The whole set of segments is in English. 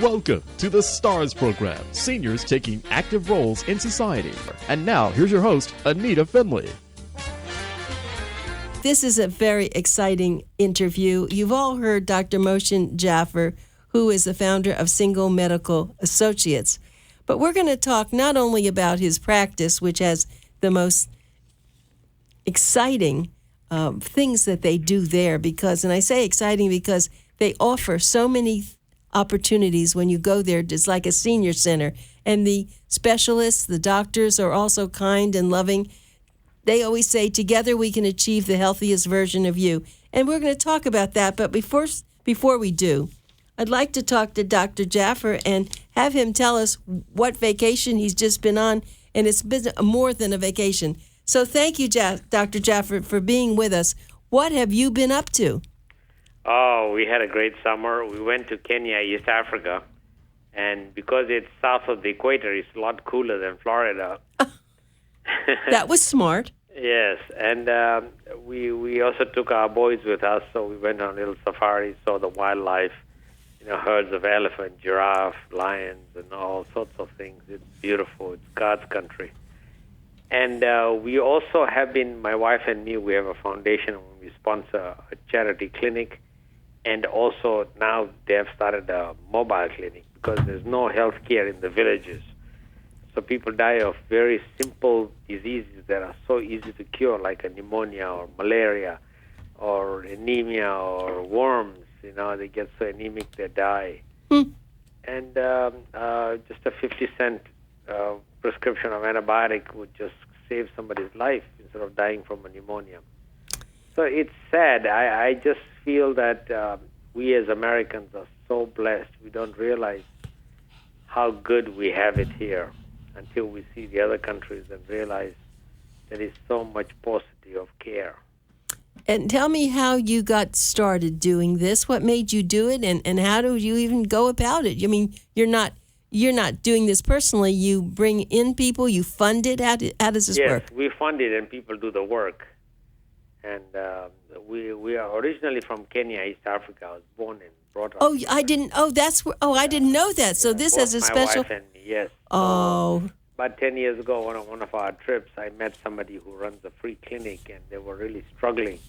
Welcome to the STARS program, seniors taking active roles in society. And now, here's your host, ANITA FINLEY. This is a very exciting interview. You've all heard Dr. MOSHIN JAFFER, who is the founder of Single Medical Associates. But we're going to talk not only about his practice, which has the most exciting things that they do there, because, and I say exciting because they offer so many opportunities when you go there. It's like a senior center. And the specialists, the doctors are also kind and loving. They always say, together we can achieve the healthiest version of you. And we're going to talk about that. But before we do, I'd like to talk to Dr. Jaffer and have him tell us what vacation he's just been on. And it's been more than a vacation. So thank you, Dr. Jaffer, for being with us. What have you been up to? Oh, we had a great summer. We went to Kenya, East Africa. And because it's south of the equator, it's a lot cooler than Florida. That was smart. Yes, and we also took our boys with us, so we went on a little safari, saw the wildlife, herds of elephant, giraffe, lions, and all sorts of things. It's beautiful. It's God's country. And we also have been, my wife and me, we have a foundation and we sponsor a charity clinic. And also now they have started a mobile clinic because there's no health care in the villages. So people die of very simple diseases that are so easy to cure, like a pneumonia or malaria or anemia or worms. They get so anemic they die. And just a 50-cent prescription of antibiotic would just save somebody's life instead of dying from a pneumonia. So it's sad. I just feel that we as Americans are so blessed. We don't realize how good we have it here until we see the other countries and realize there is so much paucity of care. And tell me how you got started doing this. What made you do it, and how do you even go about it? I mean, you're not doing this personally. You bring in people, you fund it. How does this work? Yes, we fund it and people do the work. And we are originally from Kenya, East Africa. I was born and brought up. Oh, I didn't. Oh, that's where. Oh, I didn't know that. So this has a special. My wife and me, yes. Oh. So, about 10 years ago, on one of our trips, I met somebody who runs a free clinic, and they were really struggling.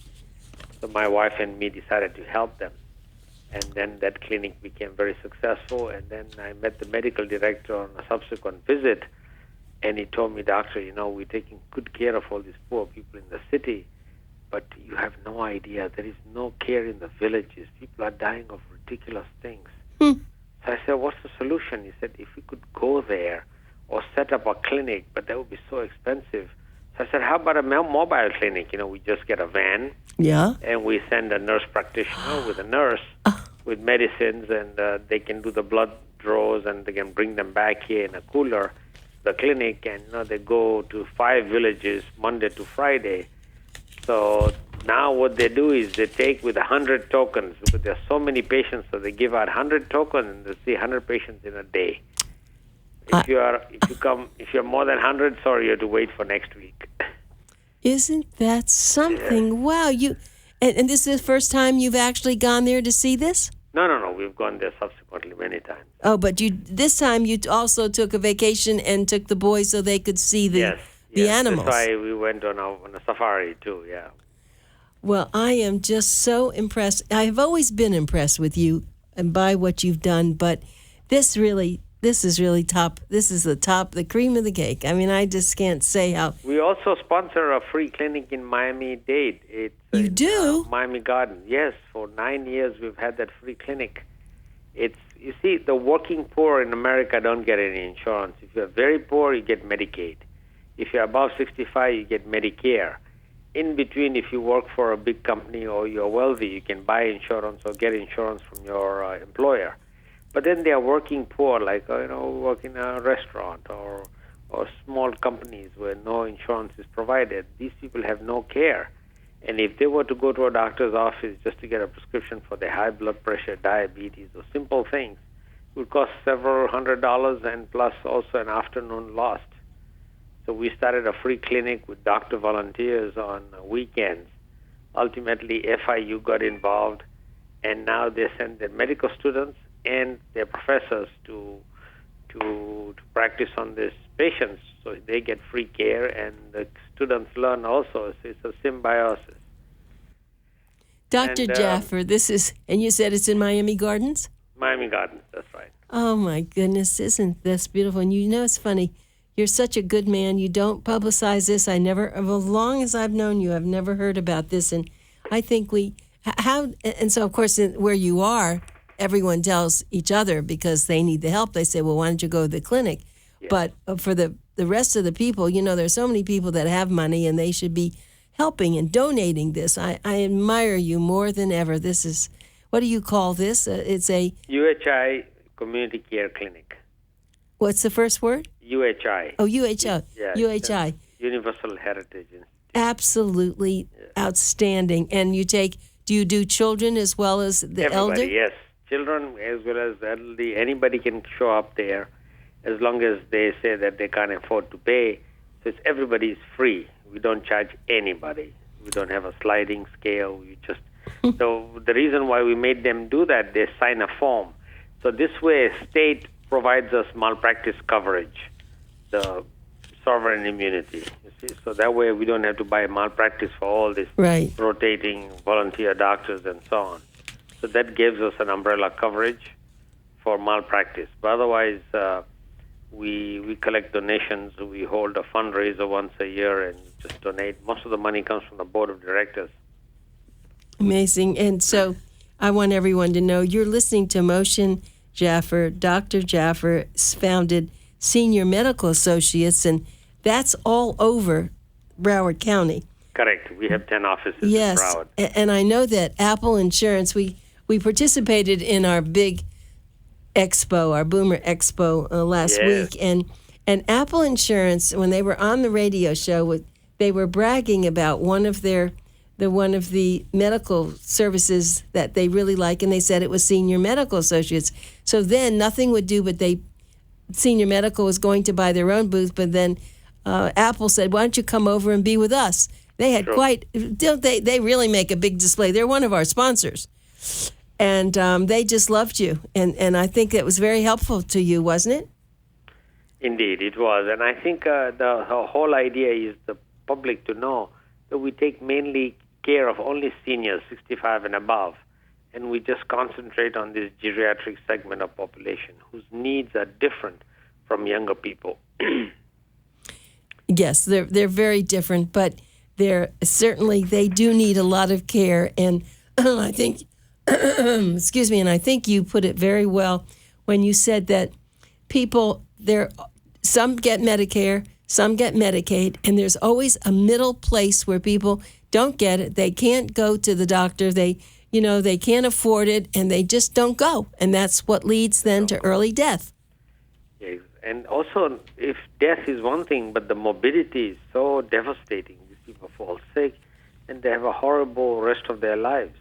So my wife and me decided to help them. And then that clinic became very successful. And then I met the medical director on a subsequent visit, and he told me, Doctor, we're taking good care of all these poor people in the city, but you have no idea. There is no care in the villages. People are dying of ridiculous things. So I said, what's the solution? He said, if we could go there or set up a clinic, but that would be so expensive. So I said, how about a mobile clinic? We just get a van, and we send a nurse practitioner with a nurse with medicines, and they can do the blood draws, and they can bring them back here in a cooler, the clinic, and they go to 5 villages Monday to Friday. So now what they do is they take with 100 tokens, because there are so many patients, so they give out 100 tokens, and they see 100 patients in a day. If you're more than 100, sorry, you have to wait for next week. Isn't that something? Yeah. Wow, and this is the first time you've actually gone there to see this? No, we've gone there subsequently many times. Oh, but this time you also took a vacation and took the boys so they could see the animals. That's why we went on a safari too. Yeah. Well, I am just so impressed. I have always been impressed with you and by what you've done, but this is really top. This is the cream of the cake. I mean, I just can't say how. We also sponsor a free clinic in Miami-Dade. You do? Miami Garden. Yes, for 9 years we've had that free clinic. You see, the working poor in America don't get any insurance. If you're very poor, you get Medicaid. If you're above 65, you get Medicare. In between, if you work for a big company or you're wealthy, you can buy insurance or get insurance from your employer. But then they are working poor, like, work in a restaurant or small companies where no insurance is provided. These people have no care. And if they were to go to a doctor's office just to get a prescription for their high blood pressure, diabetes, or simple things, it would cost several $100 and plus also an afternoon lost. So we started a free clinic with doctor volunteers on weekends. Ultimately, FIU got involved, and now they send their medical students and their professors to practice on these patients, so they get free care, and the students learn also. It's a symbiosis. Dr. Jaffer, this is, and you said it's in Miami Gardens? Miami Gardens, that's right. Oh, my goodness, isn't this beautiful? And you know, it's funny. You're such a good man. You don't publicize this. I never, as long as I've known you, I've never heard about this. And I think and so, of course, where you are, everyone tells each other because they need the help. They say, well, why don't you go to the clinic? Yeah. But for the rest of the people, you know, there's so many people that have money and they should be helping and donating this. I admire you more than ever. This is, what do you call this? It's a UHI Community Care Clinic. What's the first word? UHI. Oh, UHI. Yeah, UHI. Universal Heritage Institute. Absolutely outstanding. And do you do children as well as the elder? Yes. Children as well as elderly. Anybody can show up there as long as they say that they can't afford to pay. So everybody's free. We don't charge anybody. We don't have a sliding scale. So the reason why we made them do that, they sign a form. So this way, state provides us malpractice coverage, the sovereign immunity. You see? So that way we don't have to buy malpractice for all this rotating volunteer doctors and so on. So that gives us an umbrella coverage for malpractice. But otherwise, we collect donations. We hold a fundraiser once a year and just donate. Most of the money comes from the board of directors. Amazing. And so I want everyone to know you're listening to MOSHIN Jaffer. Dr. Jaffer founded Senior Medical Associates, and that's all over Broward County. Correct. We have 10 offices in Broward. Yes, and I know that Apple Insurance, we participated in our big expo, our BOOMER expo last week, and Apple Insurance, when they were on the radio show, they were bragging about one of the medical services that they really like, and they said it was Senior Medical Associates. So then nothing would do, but Senior Medical was going to buy their own booth, but then Apple said, why don't you come over and be with us? They had they really make a big display. They're one of our sponsors. And they just loved you. And I think that was very helpful to you, wasn't it? Indeed, it was. And I think the whole idea is the public to know that we take mainly care of only seniors, 65 and above. And we just concentrate on this geriatric segment of population whose needs are different from younger people. Yes, they're very different, but they do need a lot of care. And I think, excuse me, and I think you put it very well when you said that people, some get Medicare, some get Medicaid, and there's always a middle place where people don't get it. They can't go to the doctor. They can't afford it, and they just don't go. And that's what leads then to early death. Yes. And also, if death is one thing, but the morbidity is so devastating. These people fall sick, and they have a horrible rest of their lives.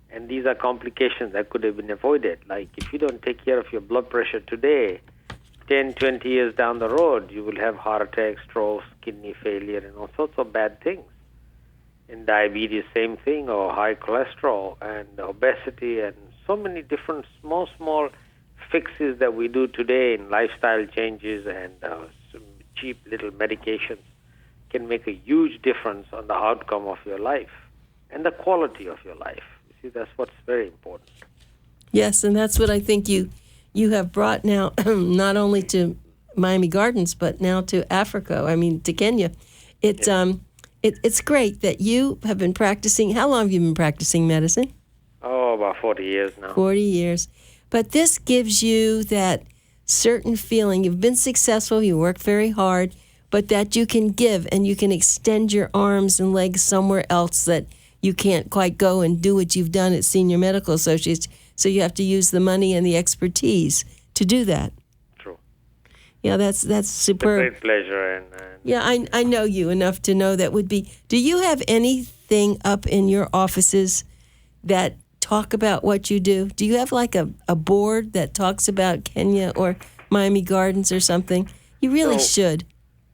And these are complications that could have been avoided. Like if you don't take care of your blood pressure today, 10, 20 years down the road, you will have heart attacks, strokes, kidney failure, and all sorts of bad things. And diabetes, same thing, or high cholesterol and obesity, and so many different small fixes that we do today in lifestyle changes and some cheap little medications can make a huge difference on the outcome of your life and the quality of your life. You see, that's what's very important. Yes, and that's what I think you have brought now, not only to Miami Gardens, but now to Africa, to Kenya. It's great that you have been practicing. How long have you been practicing medicine? Oh, about 40 years now. 40 years. But this gives you that certain feeling. You've been successful, you work very hard, but that you can give and you can extend your arms and legs somewhere else that you can't quite go and do what you've done at Senior Medical Associates. So you have to use the money and the expertise to do that. True. Yeah, that's superb. It's a great pleasure. Yeah, I know you enough to know that would be. Do you have anything up in your offices that talk about what you do? Do you have like a board that talks about Kenya or Miami Gardens or something? You really should.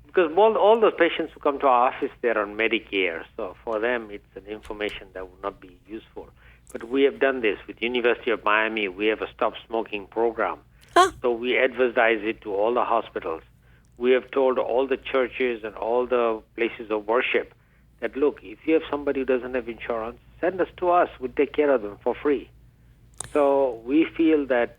Because all the patients who come to our office, they're on Medicare. So for them, it's an information that would not be useful. But we have done this with University of Miami. We have a stop smoking program. Huh. So we advertise it to all the hospitals. We have told all the churches and all the places of worship that, look, if you have somebody who doesn't have insurance, send us to us. We'll take care of them for free. So we feel that,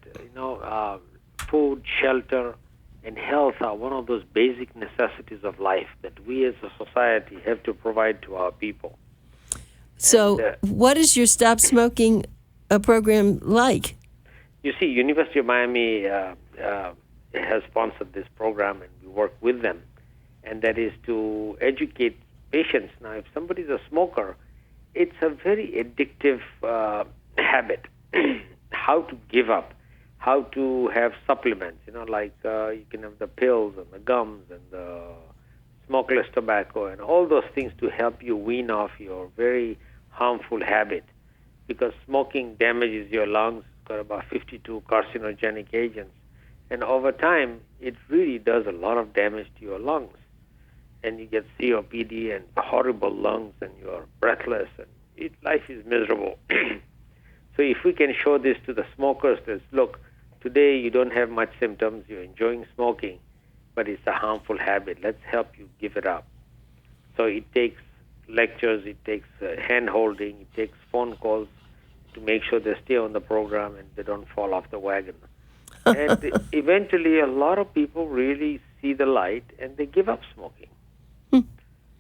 food, shelter, and health are one of those basic necessities of life that we as a society have to provide to our people. So what is your Stop Smoking program like? You see, University of Miami has sponsored this program, and we work with them, and that is to educate patients. Now, if somebody's a smoker, it's a very addictive habit. How to give up, how to have supplements, you can have the pills and the gums and the smokeless tobacco and all those things to help you wean off your very harmful habit, because smoking damages your lungs. It's got about 52 carcinogenic agents, and over time it really does a lot of damage to your lungs, and you get COPD and horrible lungs, and you're breathless, and life is miserable. So if we can show this to the smokers, that look, today you don't have much symptoms, you're enjoying smoking, but it's a harmful habit. Let's help you give it up. So it takes lectures, it takes hand-holding, it takes phone calls to make sure they stay on the program and they don't fall off the wagon. And eventually a lot of people really see the light and they give up smoking.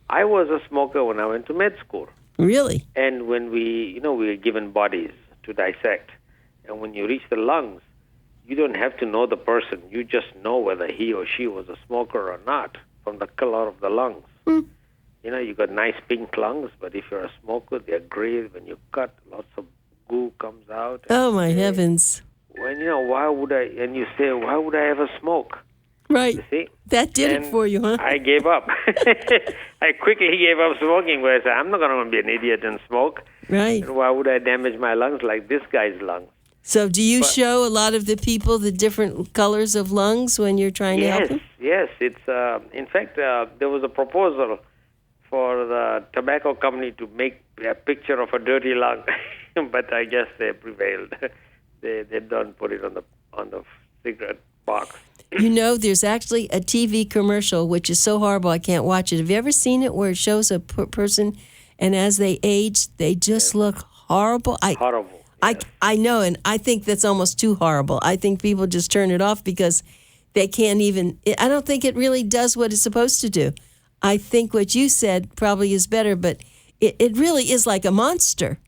I was a smoker when I went to med school. Really? And when we were given bodies to dissect, and when you reach the lungs, you don't have to know the person. You just know whether he or she was a smoker or not from the color of the lungs. You got nice pink lungs, but if you're a smoker, they're gray. When you cut, lots of goo comes out. Oh, my heavens. Why would I? And you say, why would I ever smoke? Right. You see? That did And it for you, huh? I gave up. I quickly gave up smoking, where I said, I'm not going to be an idiot and smoke. Right. And why would I damage my lungs like this guy's lungs? So do you show a lot of the people the different colors of lungs when you're trying to help them? Yes. It's in fact, there was a proposal for the tobacco company to make a picture of a dirty lung, but I guess they prevailed. They don't put it on the cigarette box. There's actually a TV commercial, which is so horrible I can't watch it. Have you ever seen it where it shows a person, and as they age, they just look horrible? Horrible. Yes. I know, and I think that's almost too horrible. I think people just turn it off because they can't even... I don't think it really does what it's supposed to do. I think what you said probably is better, but it really is like a monster.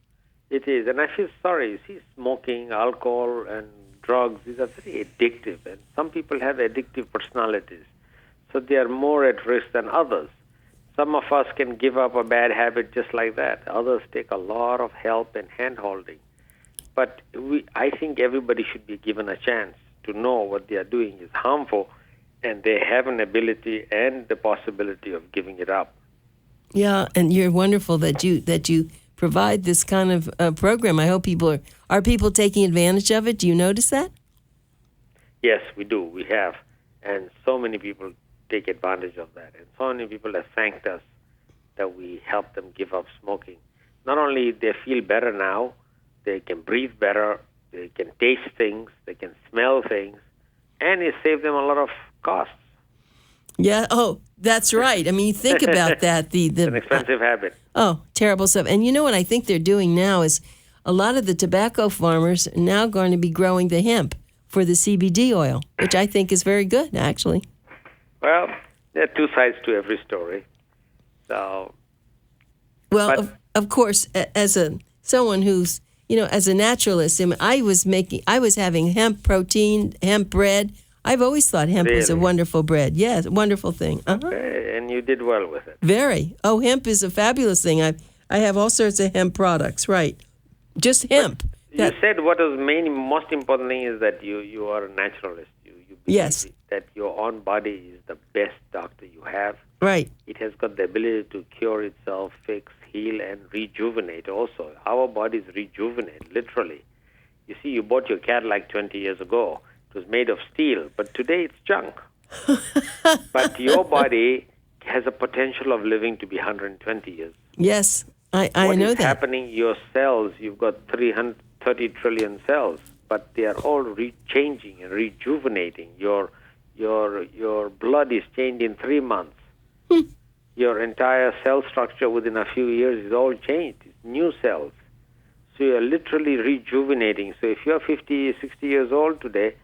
It is, and I feel sorry. You see, smoking, alcohol, and drugs, these are very addictive, and some people have addictive personalities, so they are more at risk than others. Some of us can give up a bad habit just like that. Others take a lot of help and hand-holding. But I think everybody should be given a chance to know what they are doing is harmful, and they have an ability and the possibility of giving it up. Yeah, and you're wonderful that you provide this kind of program. I hope people are people taking advantage of it. Do you notice that? Yes, we do. We have, and so many people take advantage of that, and so many people have thanked us that we help them give up smoking. Not only they feel better now, they can breathe better, they can taste things, they can smell things, and it saves them a lot of costs. Yeah. Oh, that's right. I mean, you think about that. It's an expensive habit. Oh, terrible stuff. And you know what I think they're doing now is a lot of the tobacco farmers are now going to be growing the hemp for the CBD oil, which I think is very good, actually. Well, there are two sides to every story. So, well, of course, as someone who's as a naturalist, I was having hemp protein, hemp bread. I've always thought hemp was a wonderful bread. Yes, wonderful thing. Okay, and you did well with it. Very. Oh, hemp is a fabulous thing. I have all sorts of hemp products. Right. Just hemp. You said what was most important thing is that you are a naturalist. You yes. That your own body is the best doctor you have. Right. It has got the ability to cure itself, fix, heal, and rejuvenate also. Our bodies rejuvenate, literally. You see, you bought your Cadillac 20 years ago. It was made of steel, but today it's junk. But your body has a potential of living to be 120 years. Yes, I What know is that. happening? Your cells, you've got 330 trillion cells, but they are all changing and rejuvenating. Your blood is changed in 3 months. Your entire cell structure within a few years is all changed. It's new cells. So you're literally rejuvenating. So if you're 50, 60 years old today,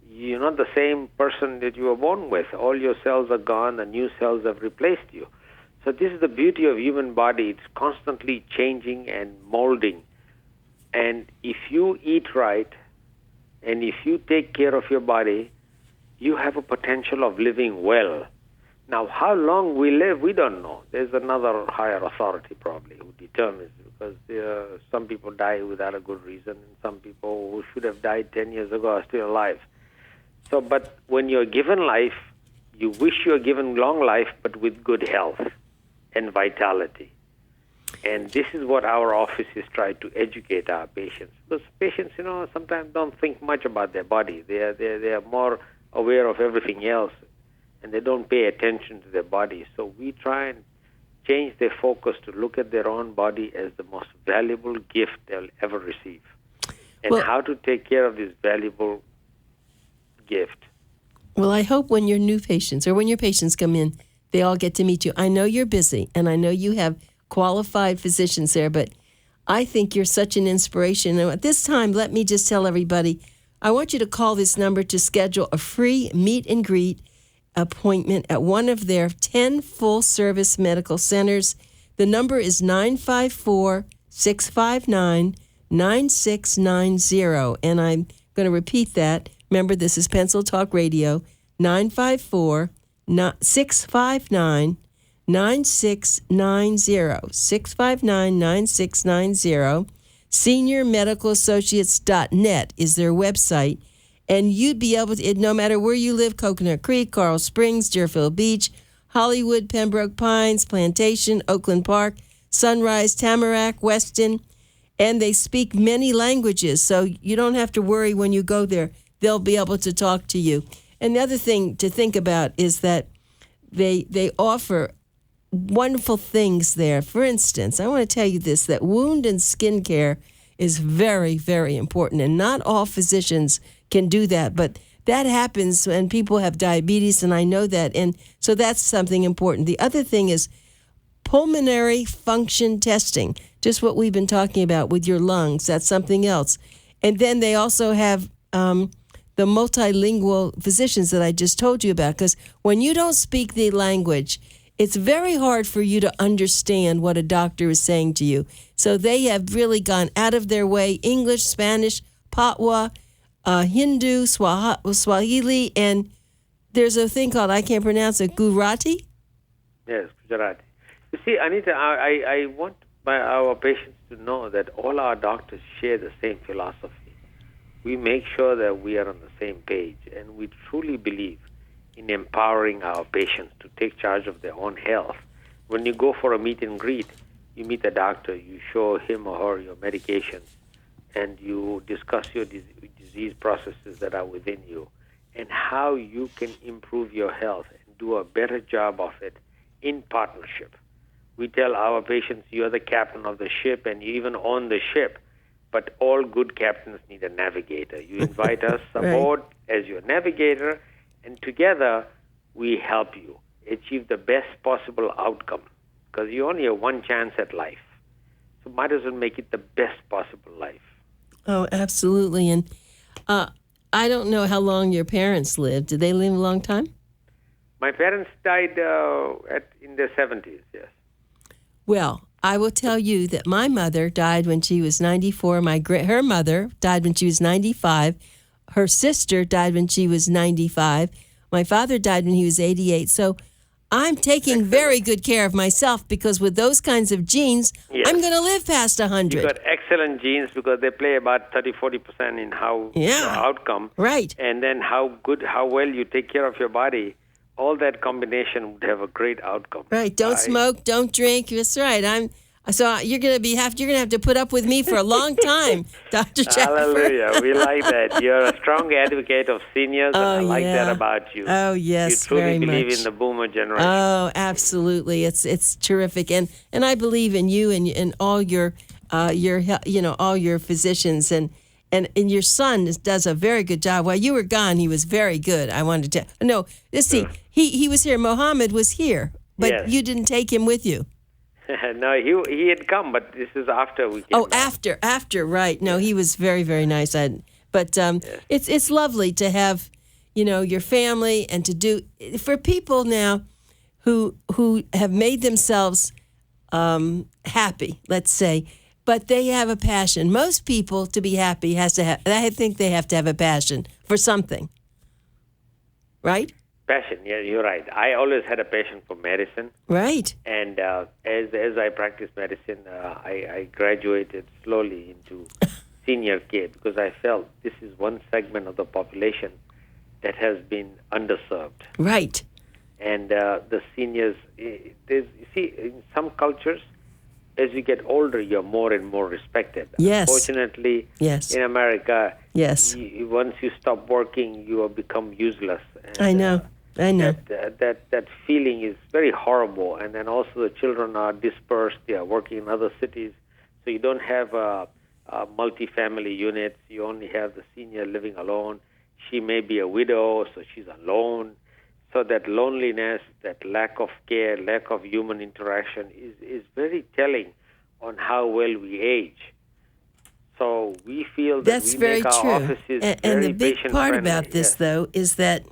you're not the same person that you were born with. All your cells are gone, and new cells have replaced you. So this is the beauty of human body. It's constantly changing and molding. And if you eat right, and if you take care of your body, you have a potential of living well. Now, how long we live, we don't know. There's another higher authority probably who determines, because some people die without a good reason, and some people who should have died 10 years ago are still alive. So, but when you're given life, you wish you're given long life, but with good health and vitality. And this is what our office is trying to educate our patients. Because patients, sometimes don't think much about their body. They are more aware of everything else, and they don't pay attention to their body. So we try and change their focus to look at their own body as the most valuable gift they'll ever receive, and how to take care of this valuable gift. Well, I hope when your new patients or when your patients come in, they all get to meet you. I know you're busy, and I know you have qualified physicians there, but I think you're such an inspiration. And at this time, let me just tell everybody, I want you to call this number to schedule a free meet and greet appointment at one of their 10 full-service medical centers. The number is 954-659-9690, and I'm going to repeat that. Remember, this is Pencil Talk Radio, 954-659-9690, 659-9690. SeniorMedicalAssociates.net is their website, and you'd be able to, no matter where you live, Coconut Creek, Coral Springs, Deerfield Beach, Hollywood, Pembroke Pines, Plantation, Oakland Park, Sunrise, Tamarack, Weston, and they speak many languages, so you don't have to worry when you go there. They'll be able to talk to you. And the other thing to think about is that they offer wonderful things there. For instance, I want to tell you this, that wound and skin care is very, very important, and not all physicians can do that, but that happens when people have diabetes, and I know that, and so that's something important. The other thing is pulmonary function testing, just what we've been talking about with your lungs. That's something else. And then they also have the multilingual physicians that I just told you about, because when you don't speak the language, it's very hard for you to understand what a doctor is saying to you. So they have really gone out of their way. English, Spanish, Patwa, Hindu, Swahili, and there's a thing called, I can't pronounce it, Gujarati? Yes, Gujarati. You see, Anita, I want our patients to know that all our doctors share the same philosophy. We make sure that we are on the same page, and we truly believe in empowering our patients to take charge of their own health. When you go for a meet and greet, you meet the doctor, you show him or her your medications, and you discuss your disease processes that are within you and how you can improve your health and do a better job of it in partnership. We tell our patients, you're the captain of the ship and you even own the ship, but all good captains need a navigator. You invite us aboard as your navigator, and together we help you achieve the best possible outcome, because you only have one chance at life. So might as well make it the best possible life. Oh, absolutely. And I don't know how long your parents lived. Did they live a long time? My parents died in their 70s, yes. Well, I will tell you that my mother died when she was 94. Her mother died when she was 95. Her sister died when she was 95. My father died when he was 88. So I'm taking very good care of myself, because with those kinds of genes, I'm going to live past 100. You've got excellent genes, because they play about 30-40% in how your outcome. Right. And then how well you take care of your body. All that combination would have a great outcome. Right. Don't smoke, don't drink. That's right. So you're gonna have to put up with me for a long time, Dr. Jaffer. Hallelujah. We like that. You're a strong advocate of seniors, and I like yeah. that about you. Oh, yes, You truly very believe much. in the boomer generation. Oh, absolutely. It's terrific, and I believe in you and all your all your physicians and your son does a very good job. While you were gone, he was very good. I wanted to no. See, he was here. Mohammed was here, but Yes. you didn't take him with you. No, he had come, but this is after we came back. After, right. No, he was very, very nice. It's lovely to have, your family and to do, for people now who have made themselves happy, let's say, but they have a passion. Most people, to be happy, I think they have to have a passion for something, right? Passion, yeah, you're right. I always had a passion for medicine. Right. And as I practiced medicine, I graduated slowly into senior care because I felt this is one segment of the population that has been underserved. Right. And the seniors, you see, in some cultures, as you get older, you're more and more respected. Yes. Unfortunately, Yes. in America, Yes. Once you stop working, you have become useless. And, I know. That feeling is very horrible. And then also the children are dispersed. They are working in other cities. So you don't have multi-family units. You only have the senior living alone. She may be a widow, so she's alone. So that loneliness, that lack of care, lack of human interaction is very telling on how well we age. So we feel that That's we very make our true. offices And very the big part patient-friendly. about this, Yes. though, is that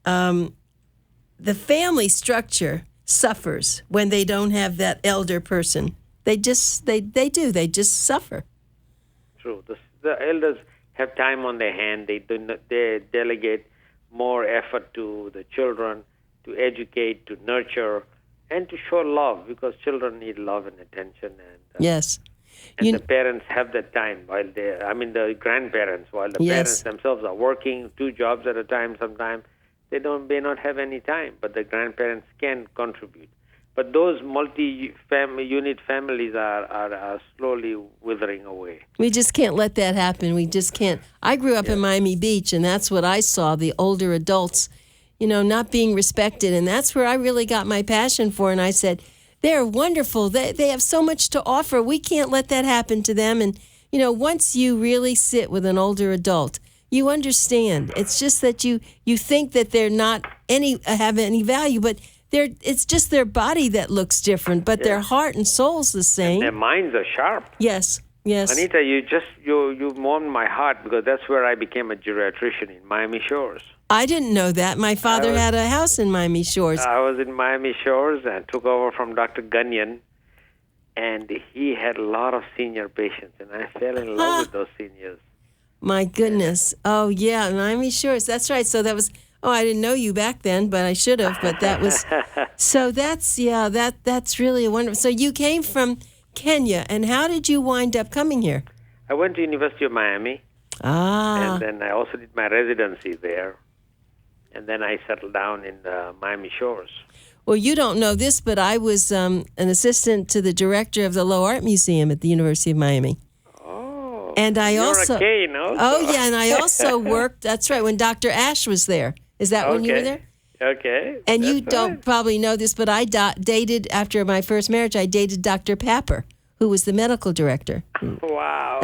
the family structure suffers when they don't have that elder person. They just suffer. True. The elders have time on their hand. They delegate more effort to the children, to educate, to nurture, and to show love, because children need love and attention. And Yes. and the parents have that time the grandparents, while the Yes. parents themselves are working 2 jobs at a time sometimes, they may not have any time, but the grandparents can contribute. But those multi-unit families are slowly withering away. We just can't let that happen. We just can't. I grew up in Miami Beach, and that's what I saw, the older adults, not being respected. And that's where I really got my passion for. And I said, they're wonderful. They have so much to offer. We can't let that happen to them. And, once you really sit with an older adult, you understand. It's just that you think that they're not have any value, but it's just their body that looks different, but their heart and soul's the same. Their minds are sharp. Yes. Anita, you warmed my heart, because that's where I became a geriatrician, in Miami Shores. I didn't know that. My father had a house in Miami Shores. I was in Miami Shores and took over from Dr. Gunyan, and he had a lot of senior patients, and I fell in love with those seniors. My goodness. Oh, yeah, Miami Shores. That's right. So that was, I didn't know you back then, but I should have. But that was, so that's really a wonderful. So you came from Kenya, and how did you wind up coming here? I went to University of Miami, and then I also did my residency there, and then I settled down in Miami Shores. Well, you don't know this, but I was an assistant to the director of the Low Art Museum at the University of Miami. Oh, and I you're also, a Kane also. Oh yeah, and I also worked. That's right, when Dr. Ash was there. Is that when you were there? Okay. And you That's don't right. probably know this, but I dated, after my first marriage, I dated Dr. Papper, who was the medical director. Wow.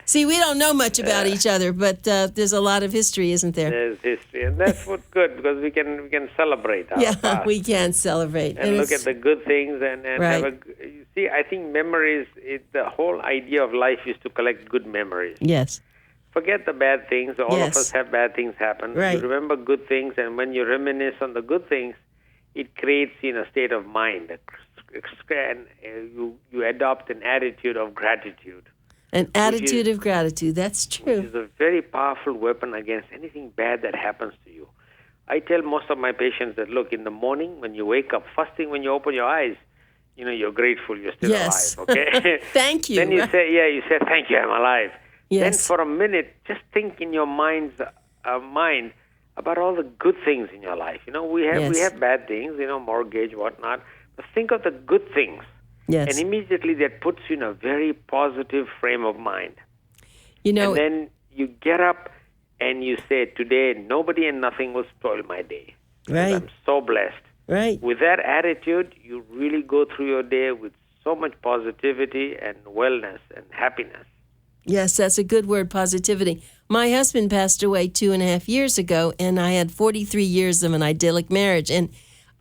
See, we don't know much about each other, but there's a lot of history, isn't there? There's history, and that's what's good, because we can celebrate our past. We can celebrate. And look at the good things and Right. you see, I think memories, the whole idea of life is to collect good memories. Yes. Forget the bad things. All Yes. of us have bad things happen. Right. You remember good things, and when you reminisce on the good things, it creates you in a state of mind. And you adopt an attitude of gratitude. An attitude of gratitude. That's Which true. is a very powerful weapon against anything bad that happens to you. I tell most of my patients that, look, in the morning when you wake up, first thing when you open your eyes, you're grateful you're still Yes. alive, okay? Thank you. Then you say, thank you, I'm alive. Yes. Then for a minute, just think in your mind about all the good things in your life. We have bad things, mortgage, whatnot, but think of the good things. Yes. And immediately that puts you in a very positive frame of mind. You know, And then you get up and you say, today, nobody and nothing will spoil my day. right, I'm so blessed. right. With that attitude, you really go through your day with so much positivity and wellness and happiness. Yes, that's a good word, positivity. My husband passed away 2.5 years ago, and I had 43 years of an idyllic marriage. And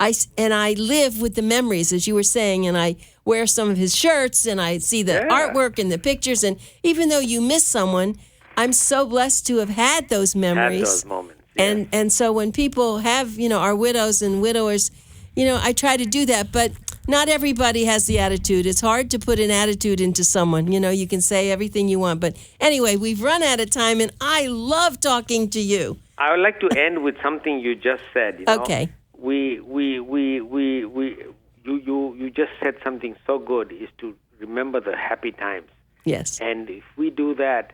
I live with the memories, as you were saying, and I wear some of his shirts, and I see the artwork and the pictures. And even though you miss someone, I'm so blessed to have had those memories. Had those moments. Yes. And so when people have, our widows and widowers, I try to do that, but not everybody has the attitude. It's hard to put an attitude into someone. You can say everything you want. But anyway, we've run out of time, and I love talking to you. I would like to end with something you just said. Okay. You just said something so good, is to remember the happy times. Yes. And if we do that,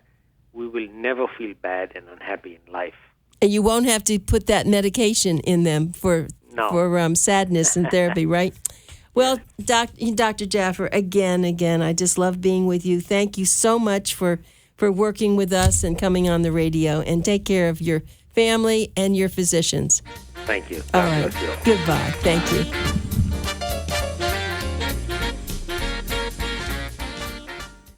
we will never feel bad and unhappy in life. And you won't have to put that medication in them for sadness and therapy, right? Well, Dr. Jaffer, again, I just love being with you. Thank you so much for working with us and coming on the radio. And take care of your family and your physicians. Thank you. All right. Goodbye. Thank you.